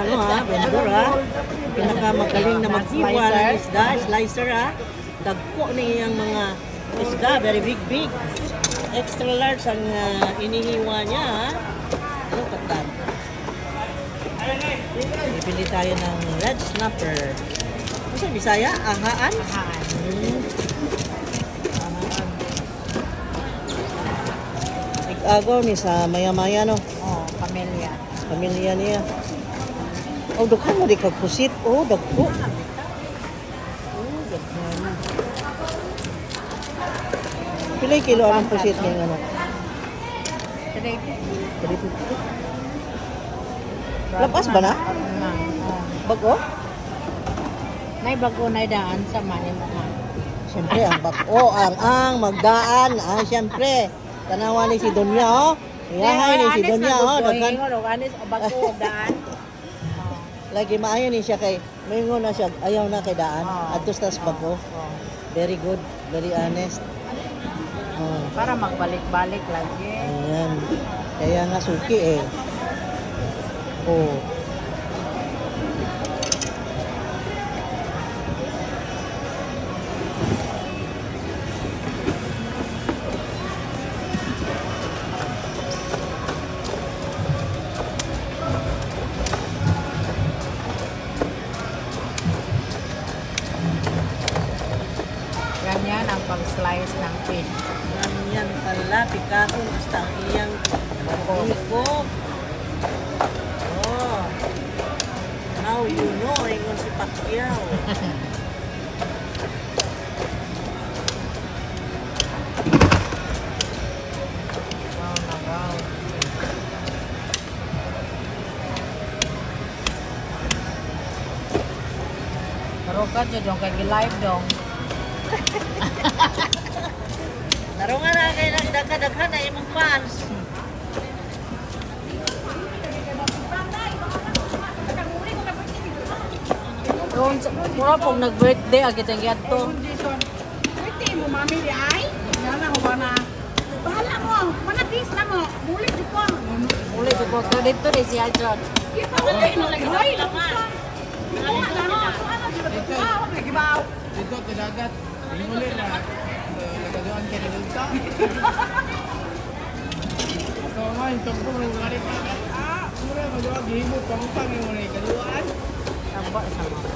ano ha, vendor ha. Pinakamagaling na maghiwa ng isda, slicer ha. Dagko na iyang mga isda, very big. Extra large ang inihiwa niya ha. Ano katan? Bibili tayo ng red snapper. Ano sa Bisaya? Ahaan? Ahaan. Agaw ni sa maya-maya no. Oh, pamilya. Pamilya niya. Oh, daghan mo di kag pusit. Oh, dagko. Oh, daghan. Pilay kilo ang pusit ni ano? 350. Lapas ba na? Bago? Nay bago na daan sa mani mo ha. Siyempre, ang bago, ang magdaan. Siyempre. Tanawa ni si Donya, oh. Iyahay ni si Donya, oh. Daghan. Anis bago daan. Lagi maayo ni siya kay mingon na siya, ayaw na kay daan. Adtos tas bago. Very good, very honest. Para magbalik-balik lagi. Ayan. Kaya nga suki eh. Oh. Ganyan ang pag-slice ng fish. Yan pala, pikahon basta ang iyang buko. Oh. Now you know, ingon si Pacquiao. Wow na wow. Pero ka dyan kay live dong. Narungan na kayo nagdaghan na imong fans. Doon, mura pong nag-birthday, agitang yan to. Birthday mo, mami, di ay? Nana ko ba na? Bahala mo, manapis na mo. Mulit di ko. Ulit ko, credit to rin siya dyan. Kita ko na inalagay. Hoy, laman. Nagibaw. Dito, kadagat. Hinguli na. Nagadoan ka na dito. Ito nga, yung tungkong ng ngarit na. Mura, magawa, gihimot, pangpang yung muna ikaduan. Tamba sa mga.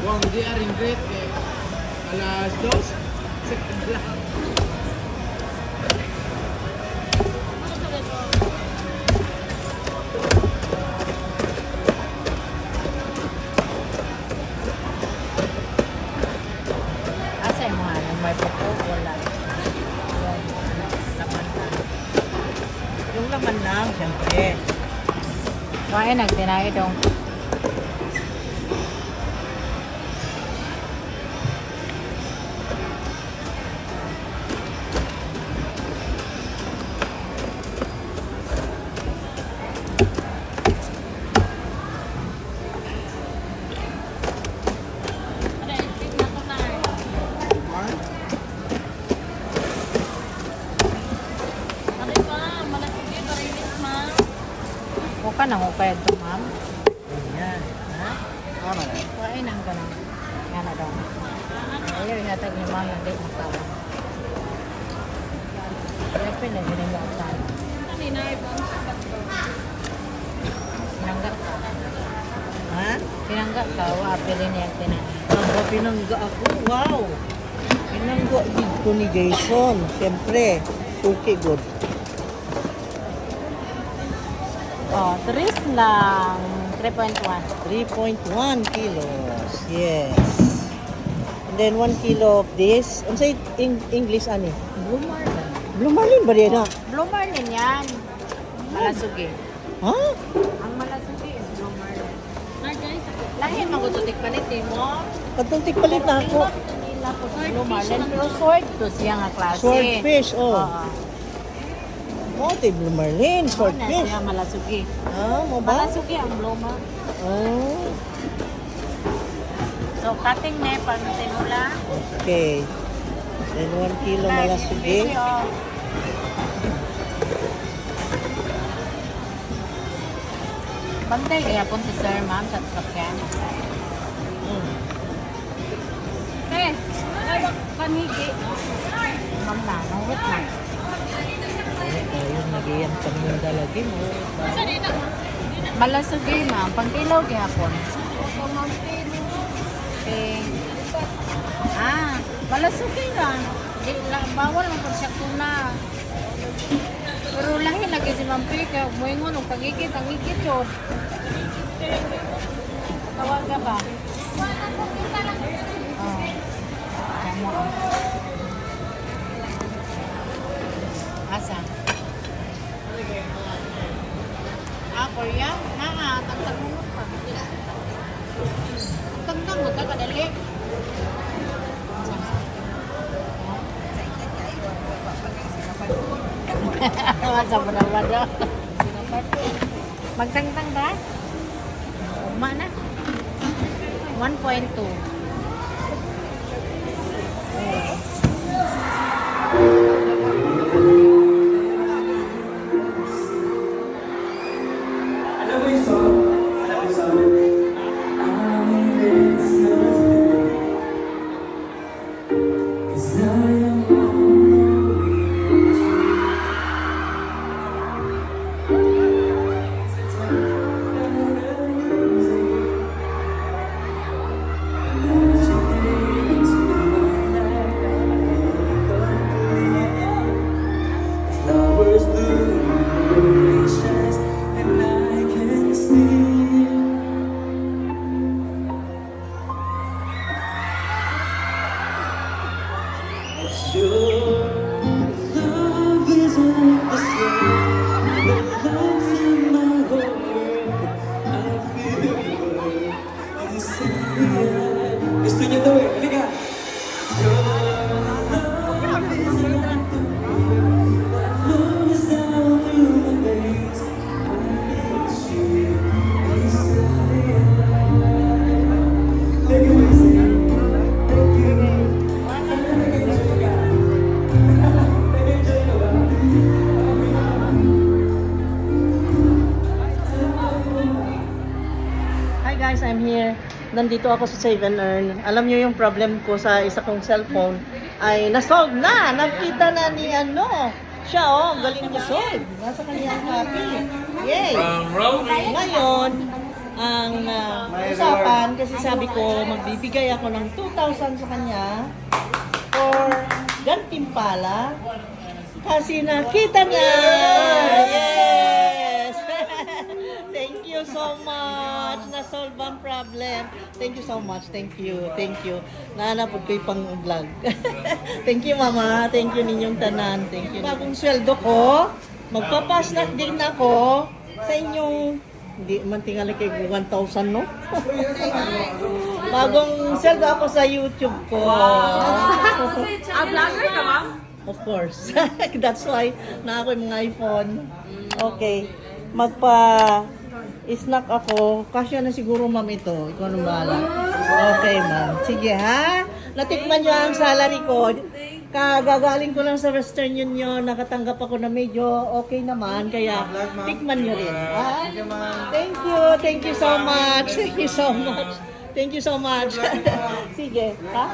Huwag di aring great eh. Alas 2. Second lang. Asa yung mga may buko, wala. Laman na. Yung laman lang, siyempre. Kaya nagtinayo dong. Huwag ka nang hukay ito, ma'am. Yan. Ha? Tama na. Kain ang ka nang. Yan na daw. Ayaw inatag ni ma'am, hindi makawa. Kaya pinaginin mo ang tayo. Pinanggat ka. Ha? Pinanggat ka, wapilin niya ang tinahin. Aba, pinangga ako. Wow! Pinangga dito ni Jason. Siyempre, suki good. Oh, 3 lang. 3.1. 3.1 kilos. Yes. And then 1 kilo of this. Ano sa English, ani? Blue Marlin. Blue Marlin ba rin na? Blue Marlin yan. Malasugi. Ha? Ang malasugi is Blue Marlin. Lahin magututik palit mo. Katuntik palit na ako. Nila po Blue Marlin. Pero sword to siya nga klase. Swordfish, oh. Oo. Oh, ito Blue Marlin, swordfish. Siya malasugi. Ah, mo ba? Malasugi ang Blue Marlin. Oh, So, cutting ne, pag tinula. okay. Then 1 kilo malasugi. Bantay kaya po si Sir Ma'am sa sasakyan. Eh, panigi. Ma'am na, nangwit na. Ayun, nag-iyan kami yung dalagi mo. Malasugay ma'am, pangkilaw gihapon. Eh, malasugay na. Di, bawal ang konsyakuna. Pero lahi lagi si Ma'am P, kaya muingon ang pagigit, ang igit yun. Tawag ka ba? Oh. Kamu. Asa? Korea? Tagtag mo pa. Tagtag mo, kadali. Masa mo naman daw. Magtangtang ba? Uma na. 1.2. Gusto niyo daw eh. Halika. Hi guys, I'm here. Nandito ako sa Save and Earn. Alam niyo yung problem ko sa isa kong cellphone ay na-solve na. Nakita na ni siya galing niya solve. Nasa kanyang copy. Yay! Ngayon, ang usapan, kasi sabi ko, magbibigay ako ng 2,000 sa kanya for gantimpala kasi nakita niya. Yes! Thank you so much. Na-solve ang problem. Thank you so much. Thank you. Thank you. Nahanapod ko yung pang-vlog. Thank you, Mama. Thank you ninyong tanan. Thank you. Bagong sweldo ko, magpapas na din ako sa inyong, hindi man tingali kay 1,000, no? Bagong sweldo ako sa YouTube ko. Vlogger ka, ma'am? Of course. That's why na ako yung mga iPhone. Okay. Snack ako. Kasya na siguro, ma'am, ito. Ikaw nang bahala. Okay, ma'am. Sige, ha? Natikman nyo ang salary ko. Kagagaling ko lang sa Western Union. Nakatanggap ako na medyo okay naman. Kaya, tikman nyo rin. Ha? Thank you. Thank you so much. Thank you so much. Thank you so much. Sige, ha?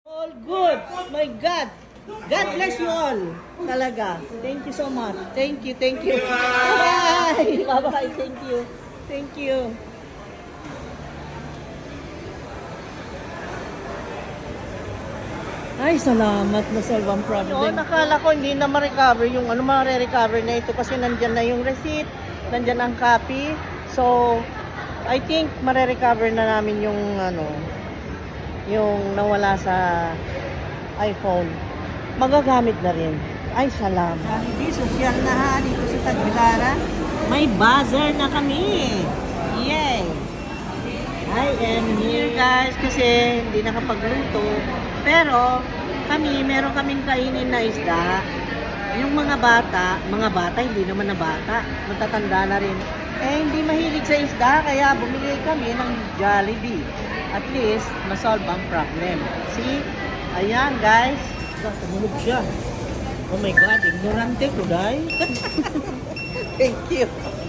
All good. My God. God bless you all. Talaga. Thank you so much. Thank you. Thank you. Bye. Bye-bye. Thank you. Thank you. Ay, salamat na solve ang problem. Nakala ko hindi na ma-recover yung ma-recover na ito kasi nandyan na yung receipt, nandyan ang copy. So, I think ma-recover na namin yung yung nawala sa iPhone. Magagamit na rin. Ay, salamat. Hindi, social na ha. Dito sa Tagbilara. May buzzer na kami. Yay! I am here guys kasi hindi nakapagluto. Pero meron kaming kainin na isda. Yung mga bata, hindi naman na bata. Matatanda na rin. Hindi mahilig sa isda kaya bumili kami ng Jollibee. at least masolve ang problem. See? Ayan guys. Tumulog siya. Oh my God, ignorante ko, day. Thank you.